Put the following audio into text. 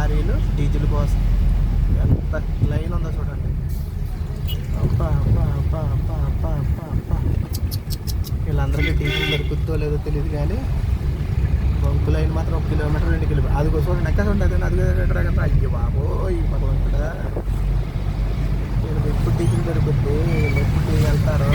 లారీలు డీజిల్ కోసం ఎంత లైన్ ఉందో చూడండి. అబ్బా అబ్బా అబ్బా అబ్బా అబ్బా అబ్బా అబ్బా. వీళ్ళందరికీ డీజిల్ దొరుకుతుందో లేదో తెలియదు కానీ బంకు లైన్ మాత్రం 1 కిలోమీటర్ 2 కిలోమీటర్ అది చూడండి. ఎక్కడ ఉండదు అది కదా. అయ్యో బాబోయ్ భగవంతుడా, వీళ్ళకి ఎప్పుడు డీజిల్ దొరుకుద్ది, వీళ్ళు ఎప్పుడు వెళ్తారో.